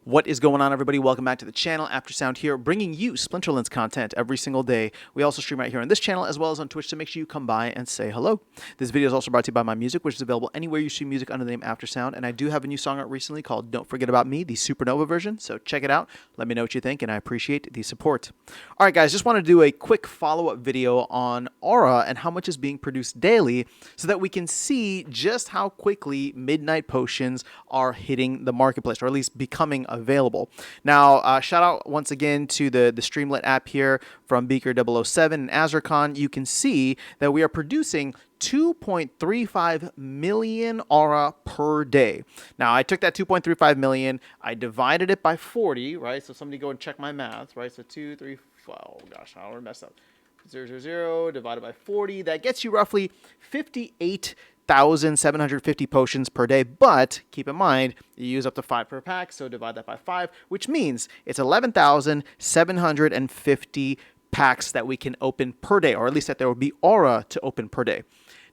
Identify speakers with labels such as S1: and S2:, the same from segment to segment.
S1: What is going on, everybody? Welcome back to the channel. Aftersound here, bringing you Splinterlands content every single day. We also stream right here on this channel as well as on Twitch, so make sure you come by and say hello. This video is also brought to you by My Music, which is available anywhere you stream music under the name Aftersound. And I do have a new song out recently called Don't Forget About Me, the Supernova version. So check it out. Let me know what you think, and I appreciate the support. All right, guys, just want to do a quick follow-up video on Aura and how much is being produced daily so that we can see just how quickly Midnight Potions are hitting the marketplace, or at least becoming available. Now, shout out once again to the Streamlit app here from Beaker007 and Azurcon. You can see that we are producing 2.35 million Aura per day. Now, I took that 2.35 million, I divided it by 40, right? So somebody go and check my math, right? So 2, 3, 4, oh gosh, I already messed up. 0, divided by 40, that gets you roughly 58,750 potions per day, but keep in mind, you use up to 5 per pack, so divide that by 5, which means it's 11,750 packs that we can open per day, or at least that there will be Aura to open per day.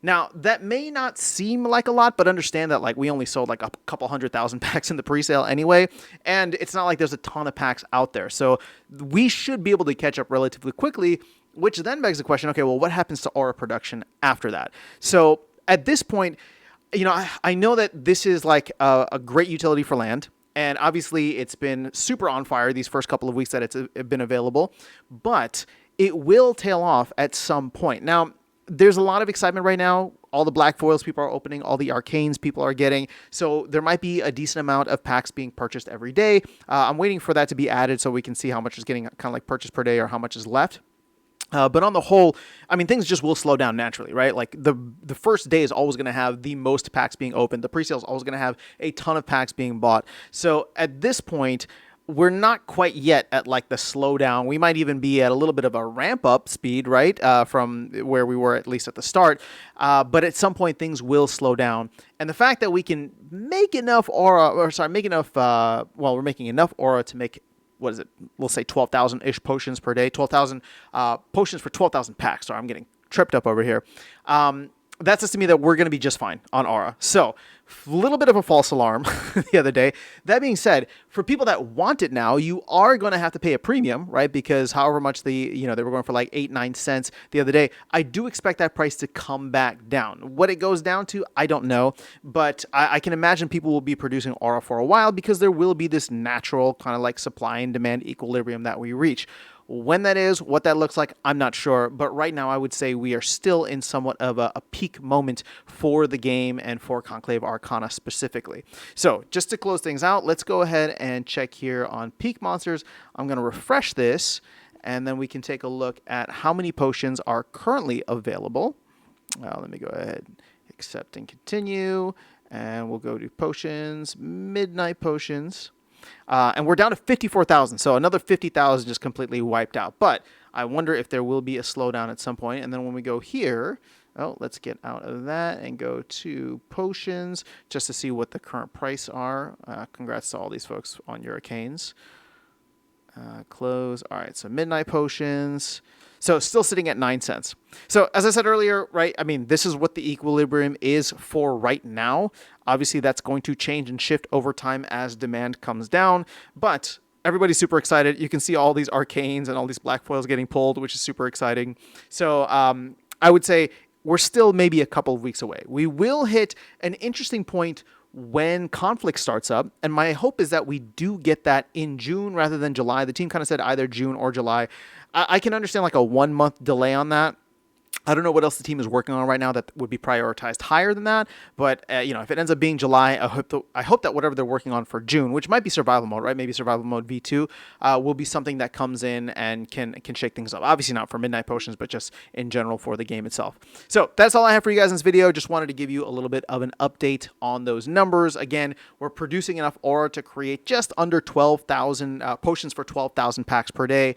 S1: Now, that may not seem like a lot, but understand that like we only sold like a couple 100,000 packs in the presale anyway, and it's not like there's a ton of packs out there. So we should be able to catch up relatively quickly, which then begs the question, okay, well, what happens to Aura production after that? So at this point, you know, I know that this is like a great utility for land, and obviously it's been super on fire these first couple of weeks that it's been available, but it will tail off at some point. Now, there's a lot of excitement right now. All the black foils people are opening, all the arcanes people are getting. So there might be a decent amount of packs being purchased every day. I'm waiting for that to be added so we can see how much is getting kind of like purchased per day or how much is left. But on the whole, I mean, things just will slow down naturally, right? Like the first day is always going to have the most packs being opened. The presale is always going to have a ton of packs being bought. So at this point, we're not quite yet at like the slowdown. We might even be at a little bit of a ramp up speed, right? From where we were at least at the start. But at some point things will slow down. And the fact that we can make enough Aura, we're making enough Aura to make, what is it? We'll say 12,000-ish potions per day. 12,000 potions for 12,000 packs. Sorry, I'm getting tripped up over here. That says to me that we're going to be just fine on Aura. So, a little bit of a false alarm the other day. That being said, for people that want it now, you are going to have to pay a premium, right? Because however much they were going for like 8-9 cents the other day, I do expect that price to come back down. What it goes down to, I don't know, but I can imagine people will be producing Aura for a while because there will be this natural kind of like supply and demand equilibrium that we reach. When that is, what that looks like, I'm not sure. But right now, I would say we are still in somewhat of a peak moment for the game and for Conclave Arcana specifically. So just to close things out, let's go ahead and check here on Peak Monsters. I'm going to refresh this, and then we can take a look at how many potions are currently available. Let me go ahead, accept and continue, and we'll go to Potions, Midnight Potions. And we're down to 54,000, so another 50,000 just completely wiped out. But I wonder if there will be a slowdown at some point. And then when we go here, let's get out of that and go to Potions just to see what the current price are. Congrats to all these folks on your arcanes. Close. All right, so Midnight Potions. So still sitting at 9 cents. So as I said earlier, right, I mean, this is what the equilibrium is for right now. Obviously, that's going to change and shift over time as demand comes down. But everybody's super excited. You can see all these arcanes and all these black foils getting pulled, which is super exciting. So I would say we're still maybe a couple of weeks away. We will hit an interesting point when conflict starts up, and my hope is that we do get that in June rather than July. The team kind of said either June or July. I can understand like a 1-month delay on that. I don't know what else the team is working on right now that would be prioritized higher than that. But, if it ends up being July, I hope that whatever they're working on for June, which might be survival mode, right? Maybe survival mode V2 will be something that comes in and can shake things up. Obviously not for Midnight Potions, but just in general for the game itself. So that's all I have for you guys in this video. Just wanted to give you a little bit of an update on those numbers. Again, we're producing enough Aura to create just under 12,000 potions for 12,000 packs per day.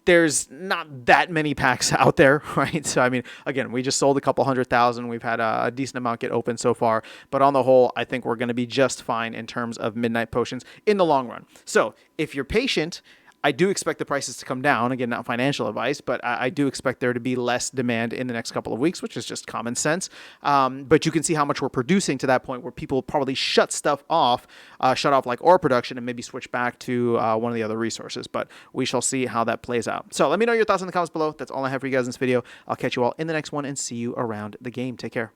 S1: There's not that many packs out there, right? So, I mean, again, we just sold a couple 100,000. We've had a decent amount get open so far. But on the whole, I think we're going to be just fine in terms of Midnight Potions in the long run. So, if you're patient, I do expect the prices to come down. Again, not financial advice, but I do expect there to be less demand in the next couple of weeks, which is just common sense. But you can see how much we're producing to that point where people probably shut stuff off, shut off like ore production and maybe switch back to one of the other resources. But we shall see how that plays out. So let me know your thoughts in the comments below. That's all I have for you guys in this video. I'll catch you all in the next one and see you around the game. Take care.